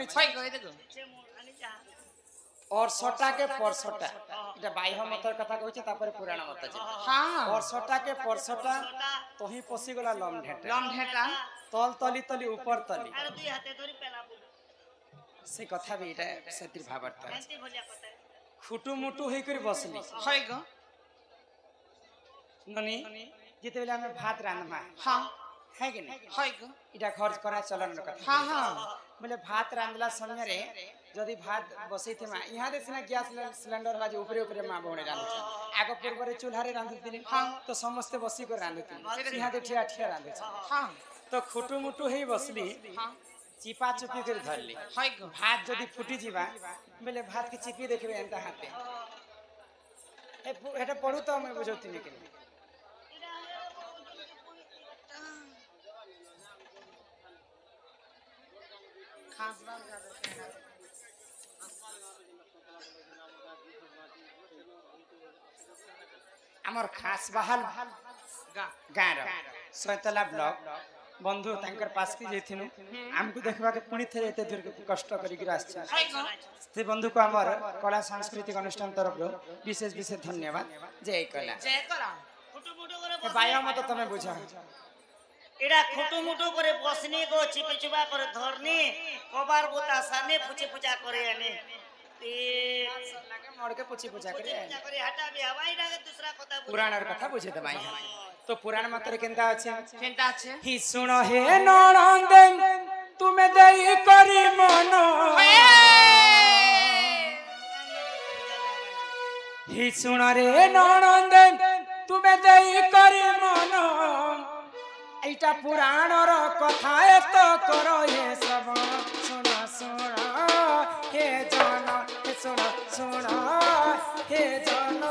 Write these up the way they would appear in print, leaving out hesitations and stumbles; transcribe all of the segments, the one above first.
जानी হয় কই দেখো और सटा के परसटा এটা বাইহ মতর কথা কইছে তারপরে পুরাণ মত আছে হ্যাঁ और सटा के परसटा तोही पसी गला लम ढेटा লম ঢেটা तल तली तली ऊपर तली আর দুই হাতে ধরি পেলা পুরো से कथा भी এটা সেতির ভাবার্থ আছে এন্তি ভলিয়া কথা খুটু মুটু হই করে বসলি হয় গো ননি যেতে বেলা আমি ভাত রান্না হ্যাঁ है कि नहीं হয় গো इटा खर्च करा चलन कथा হ্যাঁ হ্যাঁ बोले भात रांधला समय रे जदि भात बसई थे मा यहाँ दे सिना गैस सिलेंडर बाजे ऊपरे ऊपरे मा बहणे रांधु आगो पूर्व रे चूल्हा रे रांधु दिने तो समस्त बसी को रांधु यहाँ दे ठिया ठिया रांधु হ্যাঁ तो खुटू मुटू हेई बसली হ্যাঁ चिपा चुपी कर धरली হয় গো भात जदि फुटी जीवा बोले भात के चिपी देखबे एंता हाथे एटा पढू तो मैं बुझौती नहीं के খাস বাল গাবে আমার खास बहाल গা गाँव सैतला ब्लॉक बंधु तांकर पास की जेथिनु हमको देखबा के पुणी थे एते दूर कष्ट करी गिर आछ হয় গো से बंधु को हमर कला सांस्कृतिक अनुष्ठान तरफ रो विशेष विशेष धन्यवाद जय कला জয় করা ফুটু ফুটু করে ए बाया मत तमे बुझा এডা খুটু মুটু করে বসনি গো চিপে চুপা করে ধরনি কবার বোতা সামনে পুচে পূজা করে আনে लागे मोड़ के पूछी पूछा करे পূজা করে হটা বি হওয়াই ডাকে दूसरा কথা पुराण कथा बुझे त माई तो पुराण मात्र केनता अछि চিন্তা আছে ही सुनो हे ननंद तुमे देई करी मन ही सुन रे ननंद तुमे देई करी मन এইটা পুরাণর কথা এত করো হে শ্রবণ শুন শুন হে জন হে শুন শুন হে জন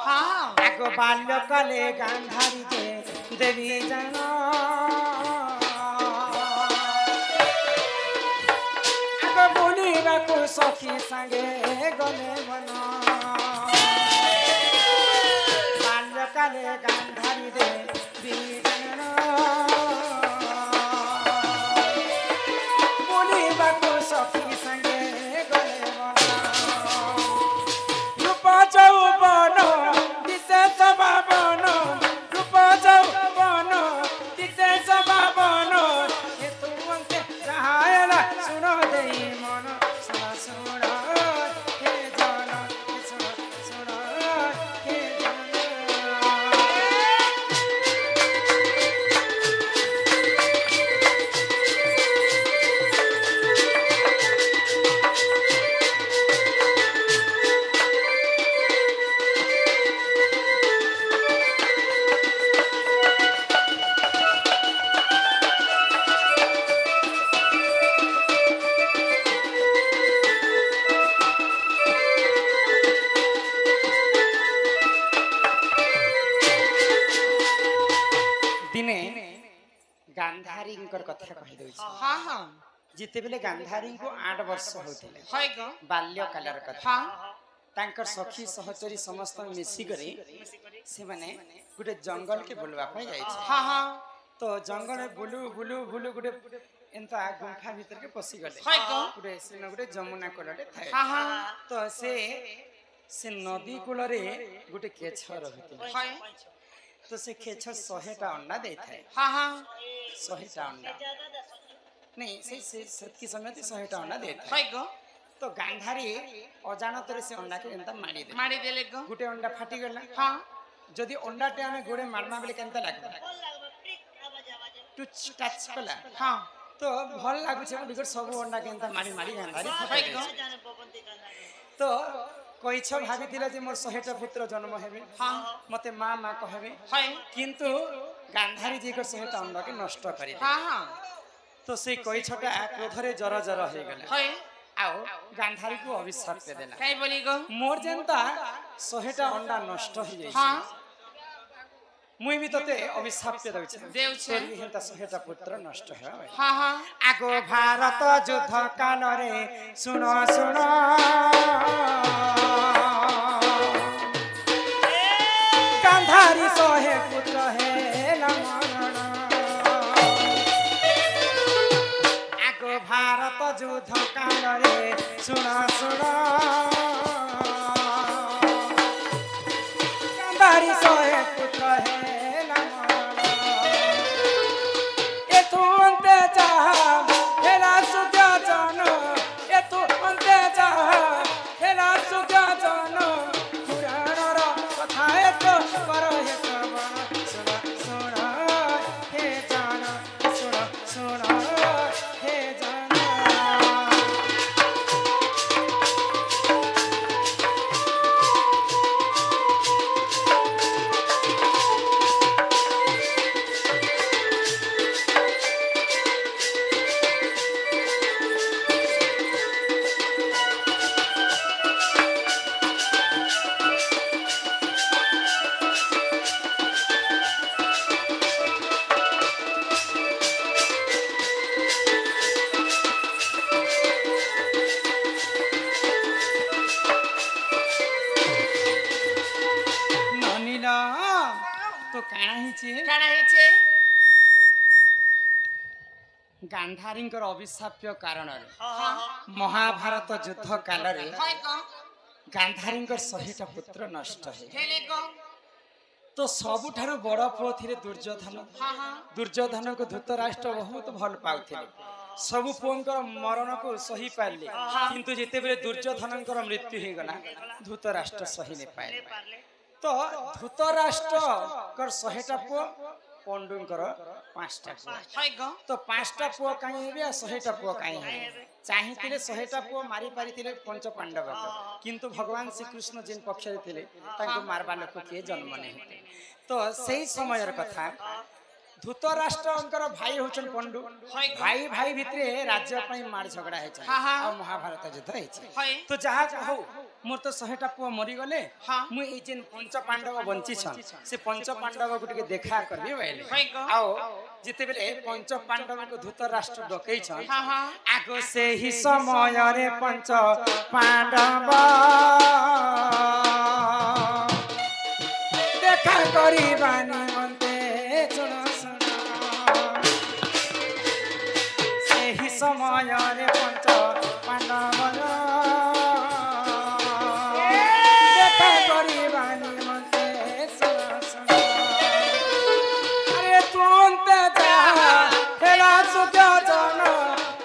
হ্যাঁ আগো বাল্যকালে গান্ধারী যে দেবী জান আগো বলিବାକୁ সখী সাঙ্গে গলে মন বাল্যকালে গান্ধারী দেবী জান বলিବାକୁ সখী সাঙ্গে গলে মন रूप चौवन विशेष बावन रूप चौवन विशेष बावन ये तुमके चाहेला सुनो देई मन सुन सुन हे जन हे सुन सुन हे जन दिने गांधारी कथा कहि दउछि হ্যাঁ হ্যাঁ जिते बेले गांधारी को 8 वर्ष होतिले হয় গো बाल्य कालर कथा হ্যাঁ तांकर सखी सहचरी समस्त मिसी करे से माने गुटे जंगल के बुलवा पई जाय छै হ্যাঁ হ্যাঁ तो जंगल में बुलु बुलु बुलु गुटे एंता गुंफा भीतर के पसी गले হয় गो गुटे सिन गुटे जमुना कोलटे थाए হ্যাঁ হ্যাঁ तो से नदी कूल रे गुटे केछ रहिते হয় तो से केछ 100 टा अंडा दे थाए হ্যাঁ হ্যাঁ 100 टा अंडा नहीं से सतकी समय 100 टा अंडा दे थाए হয় গো तो गांधारी अजानत रे से अंडा के एंता मारी दे মারি দেলে गो गुटे अंडा फाटी गला হ্যাঁ जदि अंडा टे हमें गोड़े मारना बेले केनता लागबा टच टच कला হ্যাঁ तो भल लागु छै बिगर सब अंडा केनता मारी मारी गांधारी হয় फाटी গো तो কইছ ভাবিছিল যে মোর 100টা পুত্র জন্ম হেবে হ্যাঁ মতে মা মা কহেবে হয় কিন্তু গান্ধারী জি কর 100টা অন্ডকে নষ্ট করে হ্যাঁ হ্যাঁ তো সেই কইছটা ক্রোধরে জর জর হয়ে গেল হয় আও গান্ধারী কো অভিশাপ দে দেলা কাই বলি গো মোর যেনতা 100টা অন্ডা নষ্ট হয়ে যাইছে হ্যাঁ মুই বি তোতে অভিশাপ দে দউছে দেউছে তোর হেনতা 100টা পুত্র নষ্ট হয় হ্যাঁ হ্যাঁ আগো ভারত যুদ্ধ কালরে শুনো শুনো গান্ধারী 100 পুত্র হেলা মরণ আগো ভারত যুদ্ধ কালরে শুনো শুনো গান্ধারী 100 পুত্র হেলা মরণ এতু অন্তে যাহা হেলা সুজা জন এতু অন্তে যাহা হেলা সুজা জন পুরাণর কথা এত কর হে শ্রবণ শুণ শুণ হে জান শুণ শুণ হে জান ননিল তো কাଣା ହେଇଛି কানা হয়েছে ଗାନ୍ଧାରୀଙ୍କର ଅଭିଶାପ୍ୟ କାରଣରେ ହଁ ହଁ ହଁ ମହାଭାରତ ଯୁଦ୍ଧ କାଳରେ হয় গো ଗାନ୍ଧାରୀଙ୍କର 100ଟା ପୁତ୍ର ନଷ୍ଟ ହେଲେ হেলে গো ତ ସବୁଠାରୁ ବଡ ପୁଅ ଥିଲେ ଦୁର୍ଯ୍ୟୋଧନ হ্যাঁ হ্যাঁ ଦୁର୍ଯ୍ୟୋଧନକୁ ଧୃତରାଷ୍ଟ୍ର ବହୁତ ଭଲ ପାଉଥିଲେ ସବୁ ପୁଅଙ୍କର ମରଣକୁ ସହି ପାରିଲେ କିନ୍ତୁ ଯେତେବେଳେ ଦୁର୍ଯ୍ୟୋଧନଙ୍କର ମୃତ୍ୟୁ ହେଇଗଲା ଧୃତରାଷ୍ଟ୍ର ସହି ନ ପାଇଲେ পারলে ତ ଧୃତରାଷ୍ଟ୍ରଙ୍କର 100ଟା ପୁଅ ପଣ୍ଡୁଙ୍କର 5ଟା ପୁଅ হয় গো ତ 5ଟା ପୁଅ କାହିଁ ହେବେ ଆଉ 100ଟା ପୁଅ କାହିଁ ହେବେ ଚାହିଁଥିଲେ 100ଟା ପୁଅ ମାରି ପାରିଥିଲେ ପଞ୍ଚ ପାଣ୍ଡବକୁ କିନ୍ତୁ ଭଗବାନ ଶ୍ରୀକୃଷ୍ଣ ଯେନ୍ ପକ୍ଷରେ ଥିଲେ ତାଙ୍କୁ ମାରବା ଲୋକ କିଏ ଜନ୍ମ ନେଇ ତ ସେଇ ସମୟର କଥା ଧୃତରାଷ୍ଟ୍ରଙ୍କର ଭାଇ ହଉଛନ୍ତି ପଣ୍ଡୁ ଭାଇ ଭାଇ ଭିତରେ ରାଜ୍ୟ ପାଇଁ ମାର ଝଗଡା ହେଇଛି ଆଉ ମହାଭାରତ ଯୁଦ୍ଧ ହେଇଛି হয় ତ ଯାହା ହଉ ମୋର ତ 100ଟା ପୁଅ ମରିଗଲେ ହଁ। ମୁଁ ଏଇ ଯେନ୍ ପଞ୍ଚ ପାଣ୍ଡବ ବଞ୍ଚିଛନ୍ ସେ ପଞ୍ଚ ପାଣ୍ଡବକୁ ଟିକେ ଦେଖା କରିବି ବୋଇଲେ হয় গো ଆଉ ଯେତେବେଳେ ପଞ୍ଚ ପାଣ୍ଡବଙ୍କୁ ଧୃତରାଷ୍ଟ୍ର ଡକେଇଛନ୍ হ্যাঁ হ্যাঁ ଆଗ ସେହି ସମୟରେ ପଞ୍ଚ ପାଣ୍ଡବ ଦେଖା କରିବା ନିମନ୍ତେ ଶୁଣ ଶୁଣ ସେହି ସମୟରେ ପଞ୍ଚ ପାଣ୍ଡବ ଦେଖା କରିବା ନିମନ୍ତେ ଶୁଣ ଶୁଣ আরে তুন্তে যা হেলা সুজন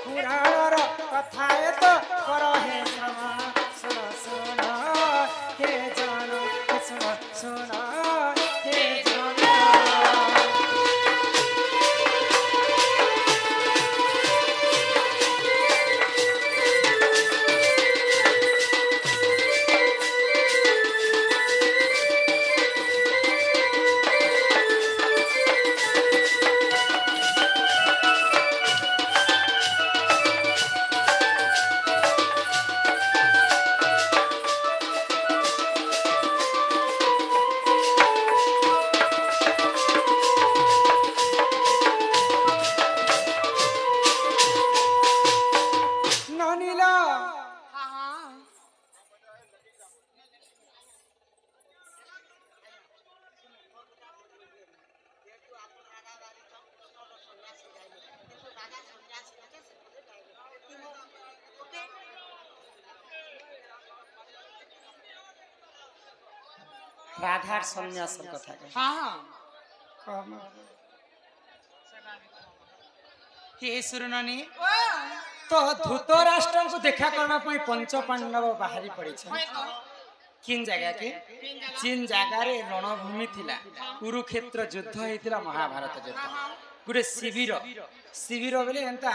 পুরাণর কথা এত কর হে শ্রবণ শুন শুন হে জন শুন শুন হে জন ননিলা হ্যাঁ হ্যাঁ রাধার সন্ন্যাসের কথা কহ। হ্যাঁ কম হে সুরননী তো ধৃতরাষ্ট্রଙ୍କୁ ଦେଖା କରିବା ପାଇଁ ପଞ୍ଚ ପାଣ୍ଡବ ବାହାରି ପଡ଼ିଛନ୍ତି হয় গো କିନ୍ ଜାଗାକେ ଜିନ୍ ଜାଗାରେ ରଣଭୂମି ଥିଲା କୁରୁକ୍ଷେତ୍ର ଯୁଦ୍ଧ ହେଇଥିଲା ମହାଭାରତ ଯୁଦ୍ଧ गोटे शिविर शिविर बोले एंता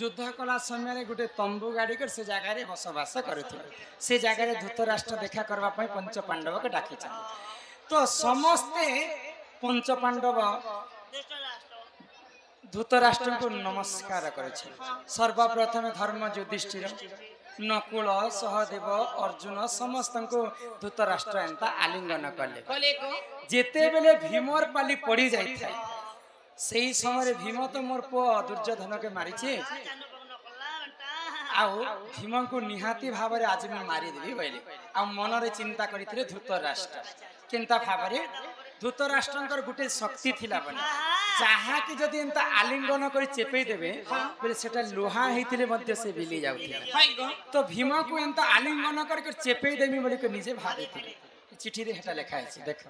युद्ध कला समय गोटे तंबू गाड़ी कर से जगह रे बसवास करथिले से जगह रे धृतराष्ट्र देखा करबा पई पंच पांडव के डाकी तो समस्ते पंच पांडव धृतराष्ट्र को नमस्कार करे सर्वप्रथम धर्म युधिष्ठिर नकुल सहदेव अर्जुन समस्त को धृतराष्ट्र एंता आलिंगन कले जेते बेले भीमर पाली पड़ी जाई था सही समय भीम तो मोर पु दुर्योधन के मारी आउ भीम को निहाती भाव में आज मैं मारिदेवी बोले आ मन रे चिंता करते धृतराष्ट्र चिंता भाव में धृतराष्ट्र गोटे शक्ति थिला बने जहा कि जदि एंता आलिंगन कर चेपे देबे बोले सेटा लोहा हेतिले मध्य से बिली जाउथिला तो भीम को एंता आलिंगन कर चेपे देबी बोले के निजे भाबिथिले चिठी रे हेटा लिखा है देखो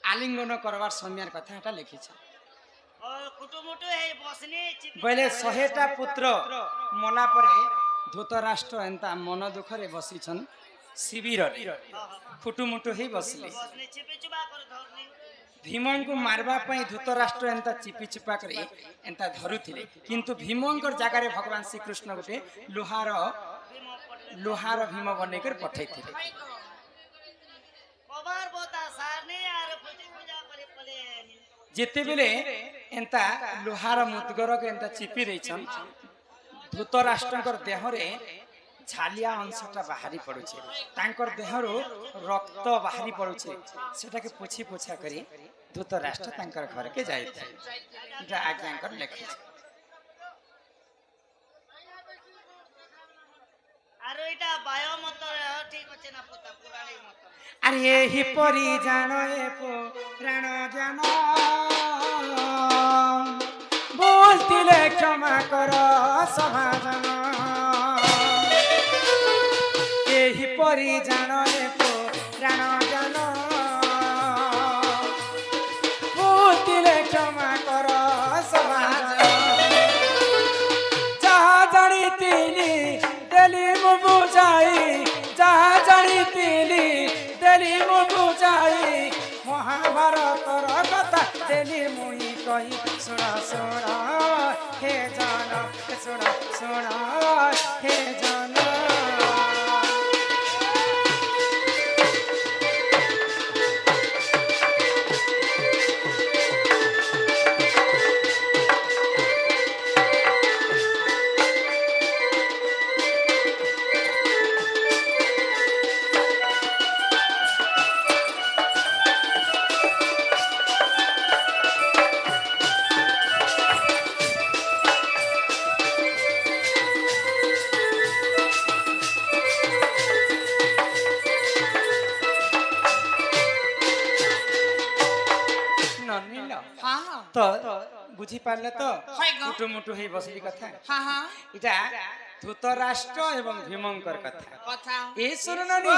आलिंगन करवार समय कथा हेटा लिखी बोले 100टा पुत्र मला परे धृतराष्ट्र एंता मन दुख रे बसीछन शिविर रे खुटुमुटु ही बसले भीम को मारवा पई धृतराष्ट्र एंता चिपी चिपा करे एंता धरुथिले किंतु भीमंकर जगह रे भगवान श्री कृष्ण गोटे लोहार भीम बने कर पठैथिले जेते बेले एंता लोहार मुदगर के एंता चिपी देछन धृतराष्ट्रकर देह रे छालिया अंशटा बाहरी पड़ुछे तांकर देहरो रक्त बाहरी पड़ुछे सेटा के पोछी पोछा करी धृतराष्ट्र तांकर घर के जाय था आज्ञा कर लिखे आरो एटा बायो मत ठीक अछि ना पुता पुराणी मत अरे यही परी जानो ए पुराण ज्ञान बोलतिले क्षमा कर सभाजन यही परी जानो ए पुराण ज्ञान बोलतिले क्षमा कर सभाजन जहाँ जानी तिली देली मु बुझाई जहाँ जानी तिली देली मु बुझाई महाभारत कथा देली मुई कही सुना सुना हे जाना सुना सुना हे जाना तो बुझी पारले तो मुटुमुटु ही बसली कथा इटा धृतराष्ट्र एवं भीमंकर कथा ए सुननी